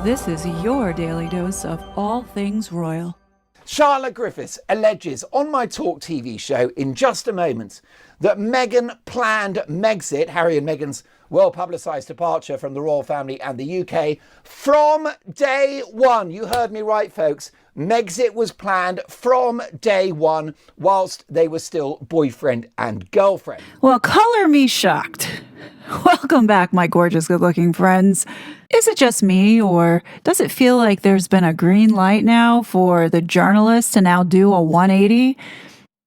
This is your daily dose of all things royal. Charlotte Griffiths alleges on my Talk TV show in just a moment that Meghan planned Megxit, Harry and Meghan's well-publicised departure from the royal family and the UK, from day one. You heard me right, folks. Megxit was planned from day one whilst they were still boyfriend and girlfriend. Well, color me shocked. Welcome back, my gorgeous, good-looking friends. Is it just me, or does it feel like there's been a green light now for the journalists to now do a 180?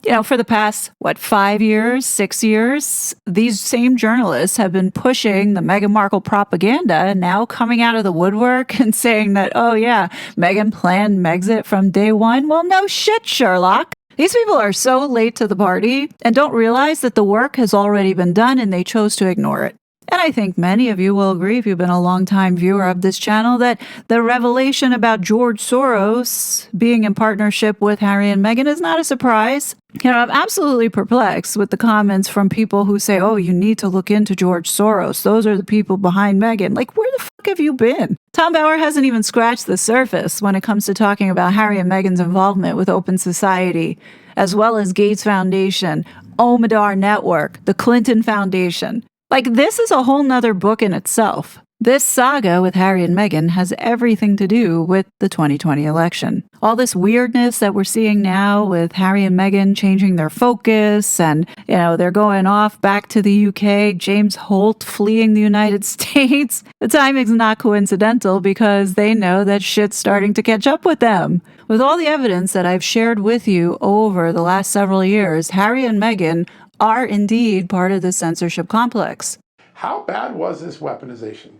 You know, for the past, 5 years, 6 years, these same journalists have been pushing the Meghan Markle propaganda and now coming out of the woodwork and saying that, oh yeah, Meghan planned Megxit from day one. Well, no shit, Sherlock. These people are so late to the party and don't realize that the work has already been done and they chose to ignore it. And I think many of you will agree, if you've been a longtime viewer of this channel, that the revelation about George Soros being in partnership with Harry and Meghan is not a surprise. You know, I'm absolutely perplexed with the comments from people who say, oh, you need to look into George Soros. Those are the people behind Meghan. Like, where the fuck have you been? Tom Bauer hasn't even scratched the surface when it comes to talking about Harry and Meghan's involvement with Open Society, as well as Gates Foundation, Omidyar Network, the Clinton Foundation. Like, this is a whole nother book in itself. This saga with Harry and Meghan has everything to do with the 2020 election. All this weirdness that we're seeing now with Harry and Meghan changing their focus and, you know, they're going off back to the UK, James Holt fleeing the United States. The timing's not coincidental because they know that shit's starting to catch up with them. With all the evidence that I've shared with you over the last several years, Harry and Meghan are indeed part of the censorship complex. How bad was this weaponization?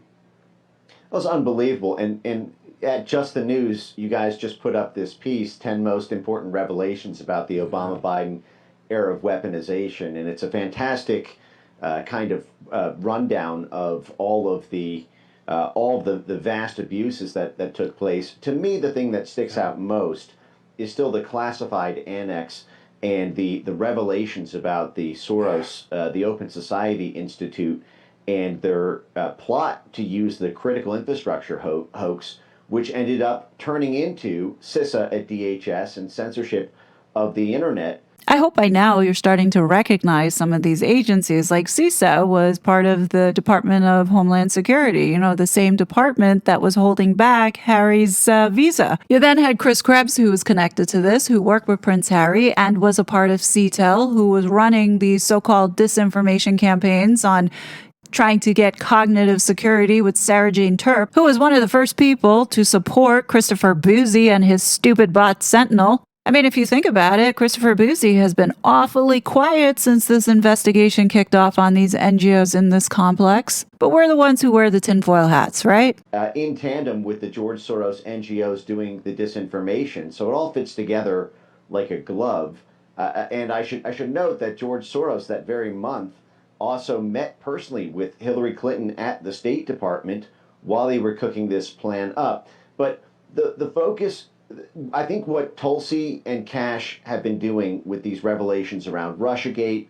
It was unbelievable. And at Just the News, you guys just put up this piece, 10 most important revelations about the Obama-Biden era of weaponization. And it's a fantastic kind of rundown of all of the vast abuses that took place. To me, the thing that sticks out most is still the classified annex and the revelations about the Soros, the Open Society Institute, and their plot to use the critical infrastructure hoax, which ended up turning into CISA at DHS and censorship of the internet. I hope by now you're starting to recognize some of these agencies. Like CISA was part of the Department of Homeland Security, you know, the same department that was holding back Harry's visa. You then had Chris Krebs, who was connected to this, who worked with Prince Harry and was a part of CTEL, who was running these so-called disinformation campaigns on trying to get cognitive security with Sarah Jane Terp, who was one of the first people to support Christopher Bouzy and his stupid bot Sentinel. I mean, if you think about it, Christopher Bouzy has been awfully quiet since this investigation kicked off on these NGOs in this complex. But we're the ones who wear the tinfoil hats, right? In tandem with the George Soros NGOs doing the disinformation. So it all fits together like a glove. And I should note that George Soros that very month also met personally with Hillary Clinton at the State Department while they were cooking this plan up. But the focus, I think what Tulsi and Cash have been doing with these revelations around Russiagate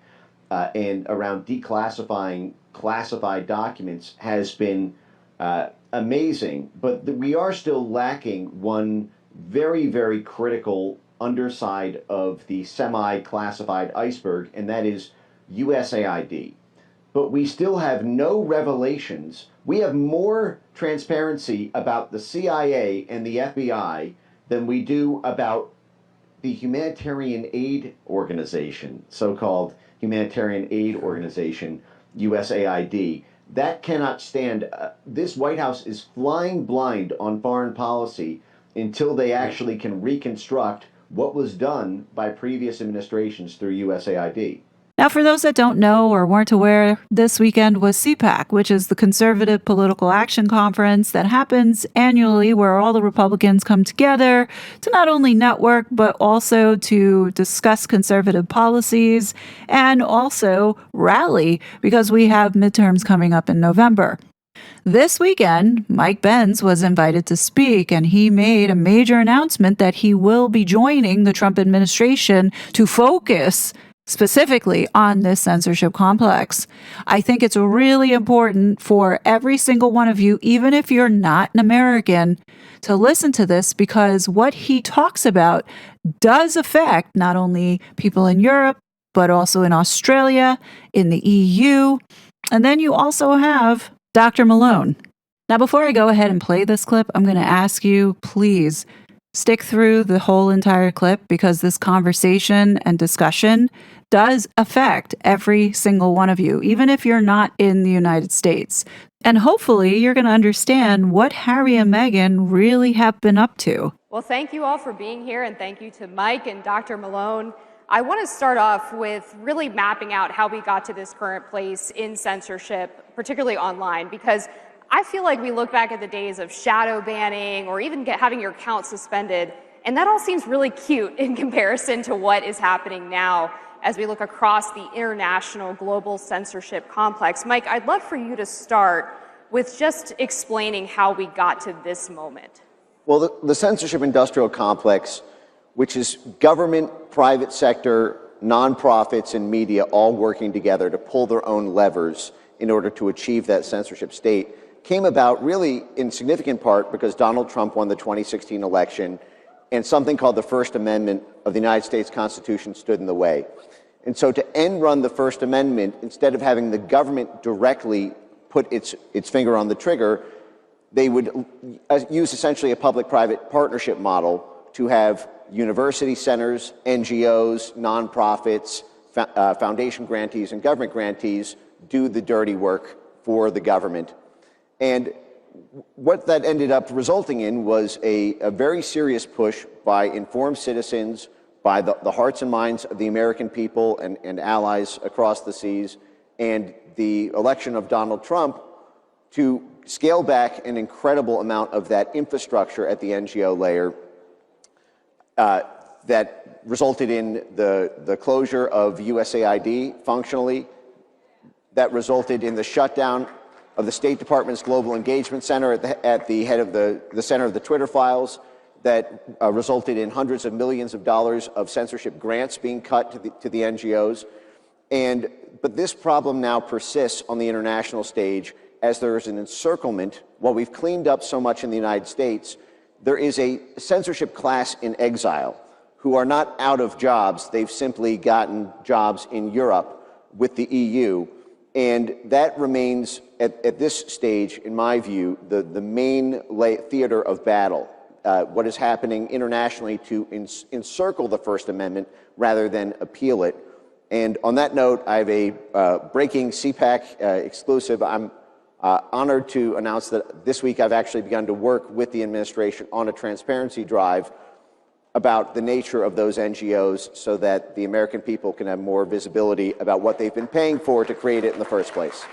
and around declassifying classified documents has been amazing. But we are still lacking one very, very critical underside of the semi-classified iceberg, and that is USAID. But we still have no revelations. We have more transparency about the CIA and the FBI than we do about the humanitarian aid organization, so-called humanitarian aid organization, USAID. That cannot stand. This White House is flying blind on foreign policy until they actually can reconstruct what was done by previous administrations through USAID. Now, for those that don't know or weren't aware, this weekend was CPAC, which is the Conservative Political Action Conference that happens annually, where all the Republicans come together to not only network, but also to discuss conservative policies and also rally, because we have midterms coming up in November. This weekend, Mike Pence was invited to speak, and he made a major announcement that he will be joining the Trump administration to focus specifically on this censorship complex. I think it's really important for every single one of you, even if you're not an American, to listen to this, because what he talks about does affect not only people in Europe, but also in Australia, in the EU. And then you also have Dr. Malone. Now, before I go ahead and play this clip, I'm going to ask you, please stick through the whole entire clip, because this conversation and discussion does affect every single one of you, even if you're not in the United States. And hopefully you're going to understand what Harry and Meghan really have been up to. Well, thank you all for being here, and thank you to Mike and Dr. Malone. I want to start off with really mapping out how we got to this current place in censorship, particularly online, because I feel like we look back at the days of shadow banning or even having your account suspended, and that all seems really cute in comparison to what is happening now as we look across the international global censorship complex. Mike, I'd love for you to start with just explaining how we got to this moment. Well, the censorship industrial complex, which is government, private sector, nonprofits, and media all working together to pull their own levers in order to achieve that censorship state, came about really in significant part because Donald Trump won the 2016 election and something called the First Amendment of the United States Constitution stood in the way. And so to end run the First Amendment, instead of having the government directly put its finger on the trigger, they would use essentially a public-private partnership model to have university centers, NGOs, nonprofits, foundation grantees, and government grantees do the dirty work for the government. And what that ended up resulting in was a very serious push by informed citizens, by the hearts and minds of the American people and allies across the seas, and the election of Donald Trump to scale back an incredible amount of that infrastructure at the NGO layer that resulted in the closure of USAID functionally, that resulted in the shutdown of the State Department's Global Engagement Center at the head of the center of the Twitter files, that resulted in hundreds of millions of dollars of censorship grants being cut to the NGOs. But this problem now persists on the international stage as there is an encirclement. While we've cleaned up so much in the United States, there is a censorship class in exile who are not out of jobs. They've simply gotten jobs in Europe with the EU. And that remains, at this stage, in my view, the main theater of battle. What is happening internationally to encircle the First Amendment rather than appeal it. And on that note, I have a breaking CPAC exclusive. I'm honored to announce that this week I've actually begun to work with the administration on a transparency drive about the nature of those NGOs so that the American people can have more visibility about what they've been paying for to create it in the first place.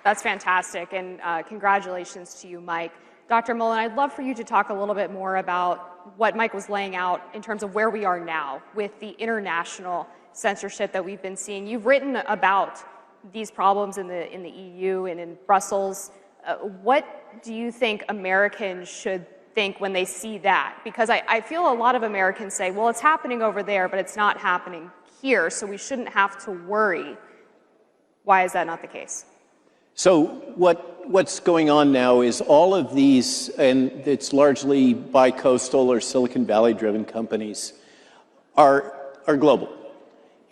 That's fantastic, and congratulations to you, Mike. Dr. Mullen, I'd love for you to talk a little bit more about what Mike was laying out in terms of where we are now with the international censorship that we've been seeing. You've written about these problems in the EU and in Brussels. What do you think Americans should think when they see that? Because I feel a lot of Americans say, well, it's happening over there, but it's not happening here, so we shouldn't have to worry. Why is that not the case? So what's going on now is all of these, and it's largely bi-coastal or Silicon Valley-driven companies, are global.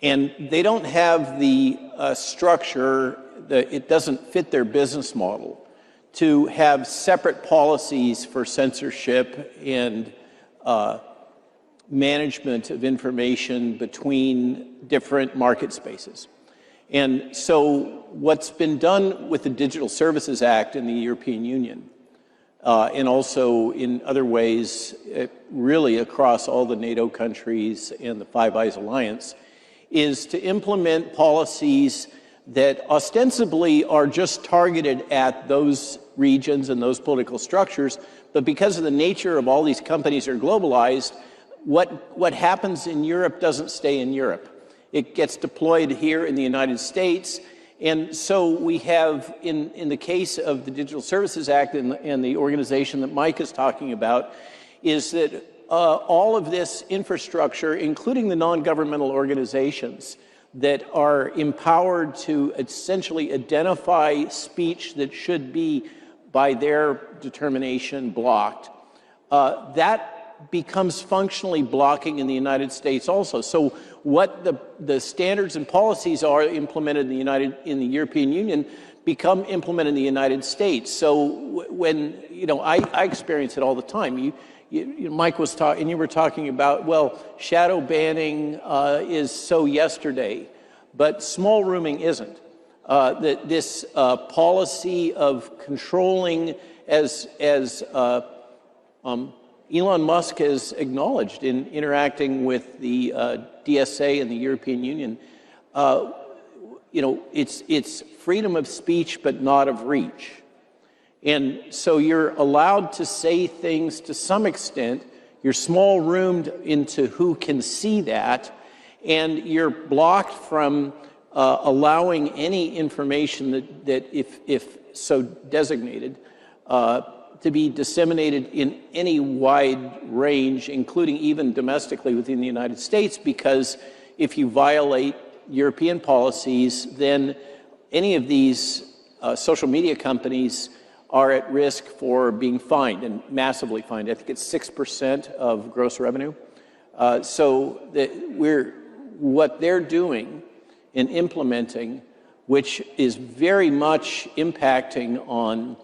And they don't have the structure, it doesn't fit their business model to have separate policies for censorship and management of information between different market spaces. And so what's been done with the Digital Services Act in the European Union, and also in other ways, really across all the NATO countries and the Five Eyes Alliance, is to implement policies that ostensibly are just targeted at those regions and those political structures, but because of the nature of all these companies are globalized, what happens in Europe doesn't stay in Europe. It gets deployed here in the United States. And so we have, in the case of the Digital Services Act and the organization that Mike is talking about, is that all of this infrastructure, including the non-governmental organizations that are empowered to essentially identify speech that should be, by their determination, blocked, that becomes functionally blocking in the United States also. So what the standards and policies are implemented in the European Union become implemented in the United States. So when, I experience it all the time. Mike was talking, and you were talking about, well, shadow banning is so yesterday, but small rooming isn't. This policy of controlling, as Elon Musk has acknowledged in interacting with the DSA and the European Union, it's freedom of speech, but not of reach. And so you're allowed to say things to some extent, you're small roomed into who can see that, and you're blocked from allowing any information that if so designated, to be disseminated in any wide range, including even domestically within the United States, because if you violate European policies, then any of these social media companies are at risk for being fined, and massively fined. I think it's 6% of gross revenue. So what they're doing and implementing, which is very much impacting on,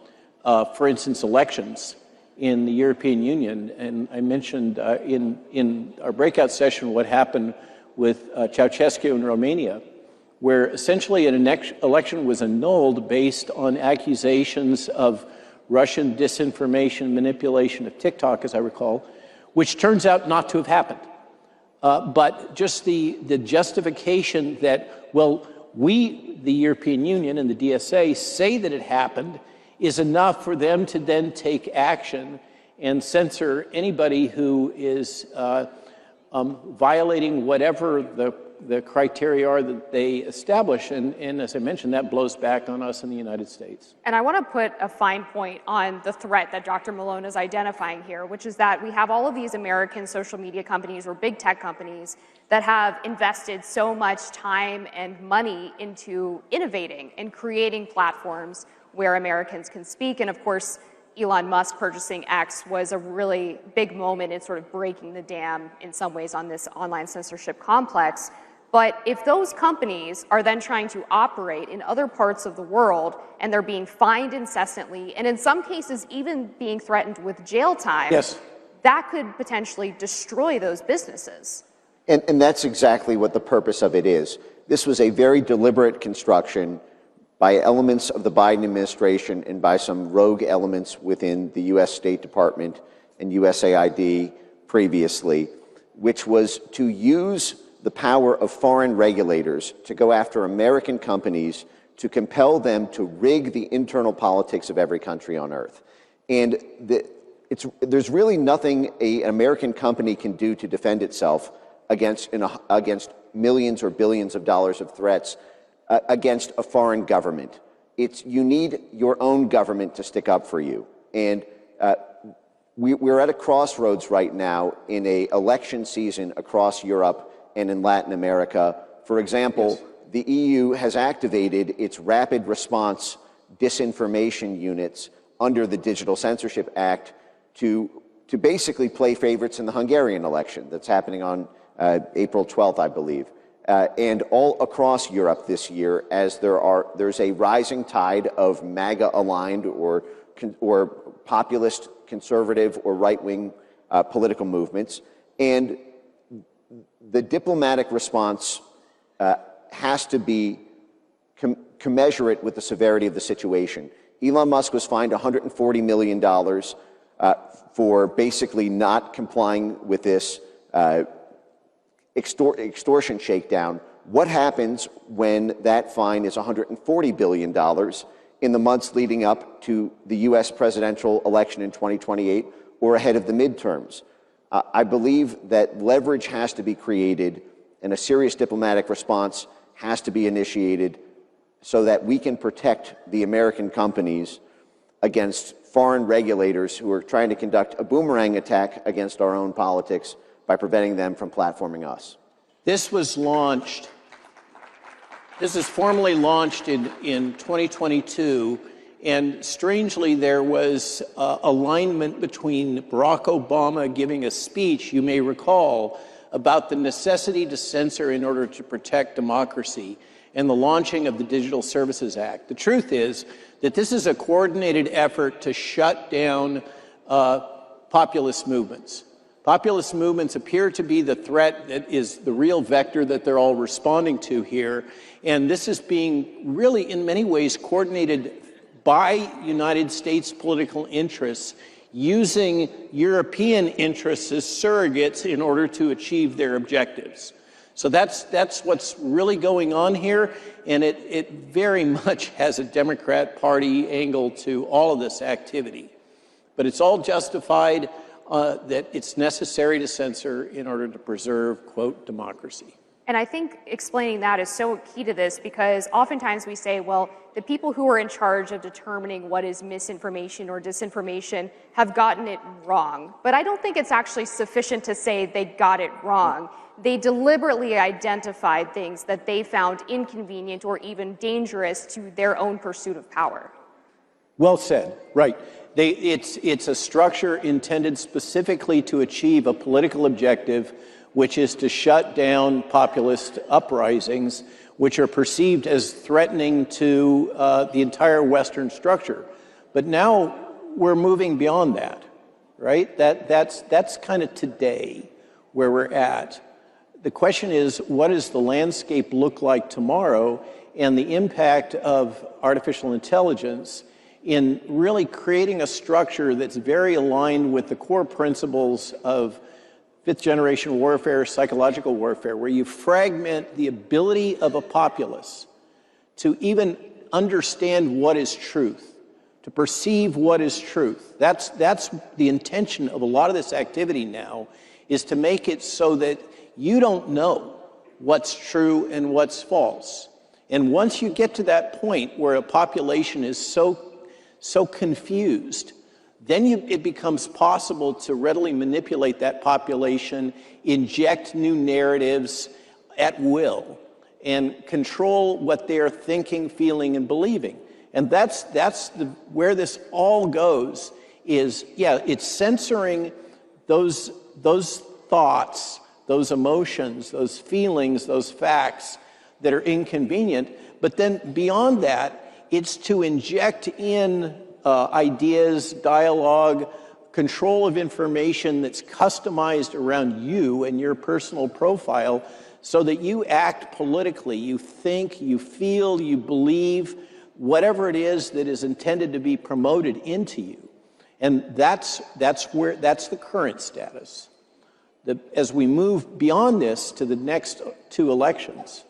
for instance, elections in the European Union. And I mentioned in our breakout session what happened with Ceausescu in Romania, where essentially an election was annulled based on accusations of Russian disinformation, manipulation of TikTok, as I recall, which turns out not to have happened. But just the justification that, well, we, the European Union and the DSA, say that it happened is enough for them to then take action and censor anybody who is violating whatever the criteria are that they establish. And as I mentioned, that blows back on us in the United States. And I want to put a fine point on the threat that Dr. Malone is identifying here, which is that we have all of these American social media companies or big tech companies that have invested so much time and money into innovating and creating platforms where Americans can speak. And of course, Elon Musk purchasing X was a really big moment in sort of breaking the dam in some ways on this online censorship complex. But if those companies are then trying to operate in other parts of the world and they're being fined incessantly, and in some cases even being threatened with jail time, yes, that could potentially destroy those businesses. And that's exactly what the purpose of it is. This was a very deliberate construction by elements of the Biden administration and by some rogue elements within the U.S. State Department and USAID previously, which was to use the power of foreign regulators to go after American companies to compel them to rig the internal politics of every country on earth. And there's really nothing an American company can do to defend itself against millions or billions of dollars of threats against a foreign government. You need your own government to stick up for you. And we're at a crossroads right now in an election season across Europe and in Latin America. For example, yes, the EU has activated its rapid response disinformation units under the Digital Censorship Act to basically play favorites in the Hungarian election that's happening on April 12th, I believe. And all across Europe this year, as there's a rising tide of MAGA-aligned or populist, conservative, or right-wing political movements, and the diplomatic response has to be commensurate with the severity of the situation. Elon Musk was fined $140 million for basically not complying with this extortion shakedown. What happens when that fine is $140 billion in the months leading up to the U.S. presidential election in 2028 or ahead of the midterms? I believe that leverage has to be created and a serious diplomatic response has to be initiated so that we can protect the American companies against foreign regulators who are trying to conduct a boomerang attack against our own politics by preventing them from platforming us. This was launched, this is formally launched in 2022, and strangely there was alignment between Barack Obama giving a speech, you may recall, about the necessity to censor in order to protect democracy, and the launching of the Digital Services Act. The truth is that this is a coordinated effort to shut down populist movements. Populist movements appear to be the threat that is the real vector that they're all responding to here, and this is being really in many ways coordinated by United States political interests using European interests as surrogates in order to achieve their objectives. So that's what's really going on here, and it very much has a Democrat Party angle to all of this activity. But it's all justified that it's necessary to censor in order to preserve, quote, democracy. And I think explaining that is so key to this, because oftentimes we say, well, the people who are in charge of determining what is misinformation or disinformation have gotten it wrong. But I don't think it's actually sufficient to say they got it wrong. They deliberately identified things that they found inconvenient or even dangerous to their own pursuit of power. Well said, right. It's a structure intended specifically to achieve a political objective, which is to shut down populist uprisings, which are perceived as threatening to the entire Western structure. But now we're moving beyond that, right? That's kind of today where we're at. The question is, what does the landscape look like tomorrow, and the impact of artificial intelligence in really creating a structure that's very aligned with the core principles of fifth-generation warfare, psychological warfare, where you fragment the ability of a populace to even understand what is truth, to perceive what is truth. That's the intention of a lot of this activity now, is to make it so that you don't know what's true and what's false. And once you get to that point where a population is so confused, then it becomes possible to readily manipulate that population, inject new narratives at will, and control what they're thinking, feeling, and believing. And that's where this all goes, is, yeah, it's censoring those thoughts, those emotions, those feelings, those facts that are inconvenient. But then beyond that, it's to inject in ideas, dialogue, control of information that's customized around you and your personal profile, so that you act politically, you think, you feel, you believe, whatever it is that is intended to be promoted into you. And that's the current status. As we move beyond this to the next two elections,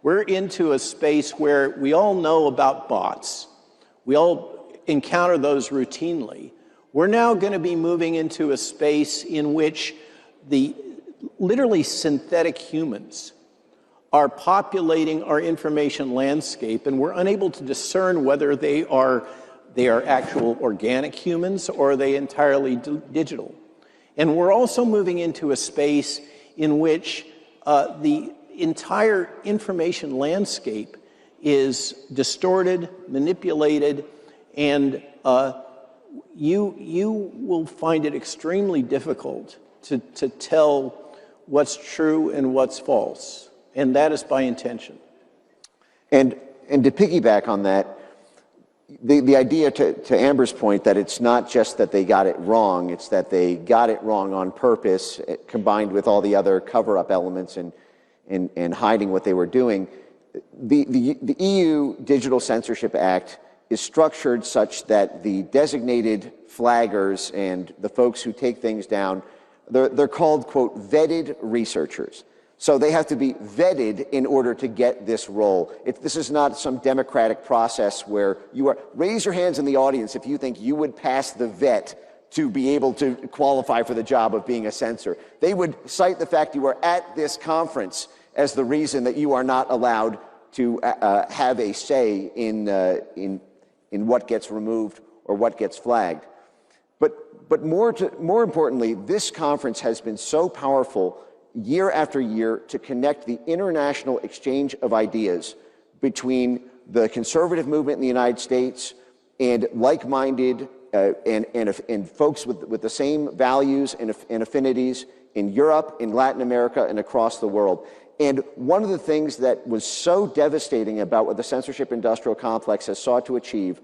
we're into a space where we all know about bots. We all encounter those routinely. We're now going to be moving into a space in which the literally synthetic humans are populating our information landscape, and we're unable to discern whether they are actual organic humans or are they entirely digital. And we're also moving into a space in which the entire information landscape is distorted, manipulated, and you will find it extremely difficult to tell what's true and what's false, and that is by intention. And to piggyback on that, the idea, to Amber's point, that it's not just that they got it wrong, it's that they got it wrong on purpose, combined with all the other cover-up elements and hiding what they were doing. The EU Digital Censorship Act is structured such that the designated flaggers and the folks who take things down, they're called, quote, vetted researchers. So they have to be vetted in order to get this role. This is not some democratic process where you are, raise your hands in the audience if you think you would pass the vet to be able to qualify for the job of being a censor. They would cite the fact you were at this conference as the reason that you are not allowed to have a say in what gets removed or what gets flagged. But more importantly, this conference has been so powerful year after year to connect the international exchange of ideas between the conservative movement in the United States and like-minded and folks with the same values and affinities in Europe, in Latin America, and across the world. And one of the things that was so devastating about what the censorship industrial complex has sought to achieve,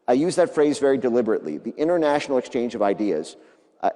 I use that phrase very deliberately, the international exchange of ideas.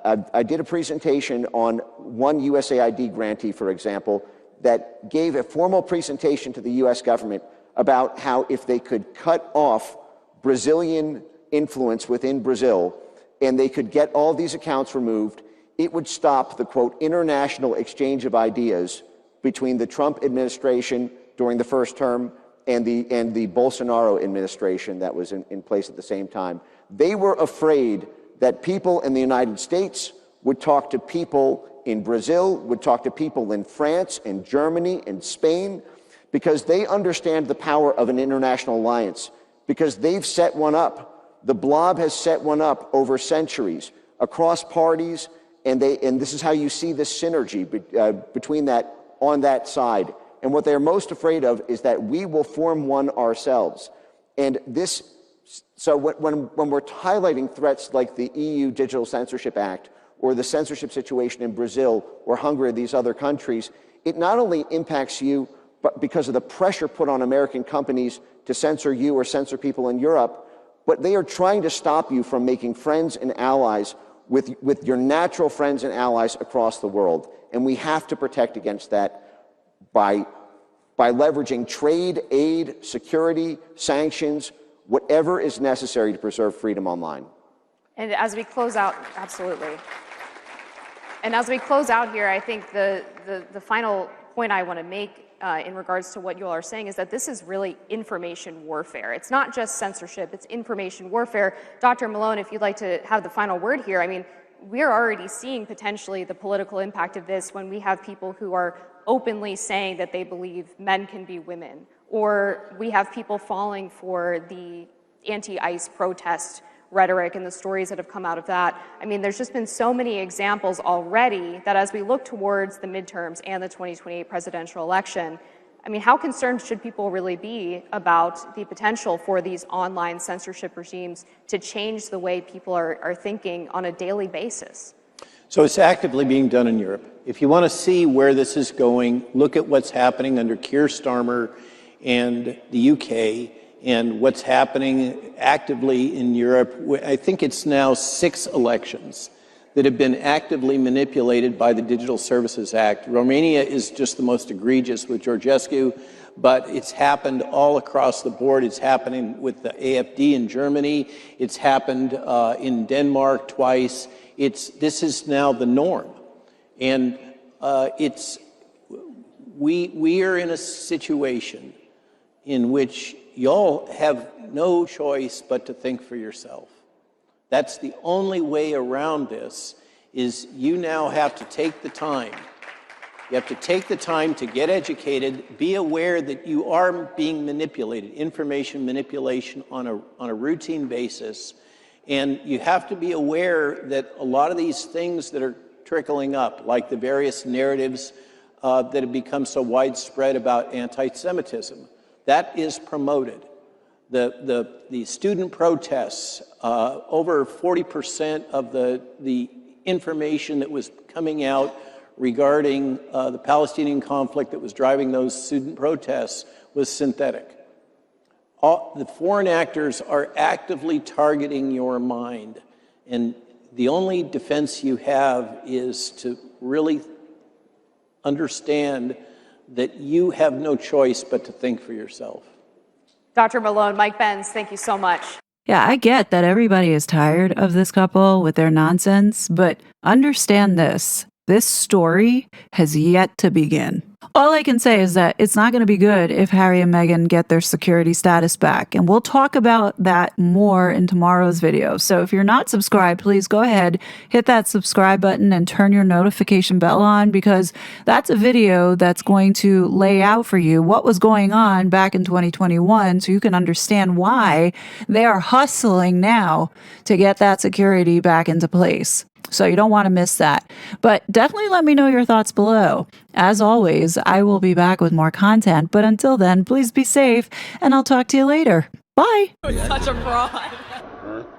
I did a presentation on one USAID grantee, for example, that gave a formal presentation to the US government about how if they could cut off Brazilian influence within Brazil and they could get all these accounts removed, it would stop the, quote, international exchange of ideas between the Trump administration during the first term and the Bolsonaro administration that was in place at the same time. They were afraid that people in the United States would talk to people in Brazil, would talk to people in France and Germany and Spain, because they understand the power of an international alliance, because they've set one up. The blob has set one up over centuries, across parties, and this is how you see this synergy between that, on that side. And what they're most afraid of is that we will form one ourselves. And this, so when we're highlighting threats like the EU Digital Censorship Act or the censorship situation in Brazil or Hungary or these other countries, it not only impacts you, but because of the pressure put on American companies to censor you or censor people in Europe, but they are trying to stop you from making friends and allies with your natural friends and allies across the world. And we have to protect against that by leveraging trade, aid, security, sanctions, whatever is necessary to preserve freedom online. And as we close out, absolutely. And as we close out here, I think the final point I want to make in regards to what you all are saying is that this is really information warfare. It's not just censorship, it's information warfare. Dr. Malone, if you'd like to have the final word here, I mean, we're already seeing potentially the political impact of this when we have people who are openly saying that they believe men can be women, or we have people falling for the anti-ICE protest rhetoric and the stories that have come out of that. I mean, there's just been so many examples already that as we look towards the midterms and the 2028 presidential election, I mean, how concerned should people really be about the potential for these online censorship regimes to change the way people are thinking on a daily basis? So it's actively being done in Europe. If you want to see where this is going, look at what's happening under Keir Starmer and the UK and what's happening actively in Europe. I think it's now 6 elections that have been actively manipulated by the Digital Services Act. Romania is just the most egregious with Georgescu, but it's happened all across the board. It's happening with the AfD in Germany. It's happened in Denmark twice. This is now the norm. And we are in a situation in which y'all have no choice but to think for yourself. That's the only way around this, is you now have to take the time. You have to take the time to get educated, be aware that you are being manipulated, information manipulation on a routine basis. And you have to be aware that a lot of these things that are trickling up, like the various narratives that have become so widespread about anti-Semitism, that is promoted. The student protests, over 40% of the information that was coming out regarding the Palestinian conflict that was driving those student protests was synthetic. The foreign actors are actively targeting your mind, and the only defense you have is to really understand that you have no choice but to think for yourself. Dr. Malone, Mike Benz, thank you so much. Yeah, I get that everybody is tired of this couple with their nonsense, but understand this. This story has yet to begin. All I can say is that it's not going to be good if Harry and Meghan get their security status back. And we'll talk about that more in tomorrow's video. So if you're not subscribed, please go ahead, hit that subscribe button and turn your notification bell on, because that's a video that's going to lay out for you what was going on back in 2021 so you can understand why they are hustling now to get that security back into place. So you don't want to miss that. But definitely let me know your thoughts below. As always, I will be back with more content. But until then, please be safe, and I'll talk to you later. Bye. Such a fraud.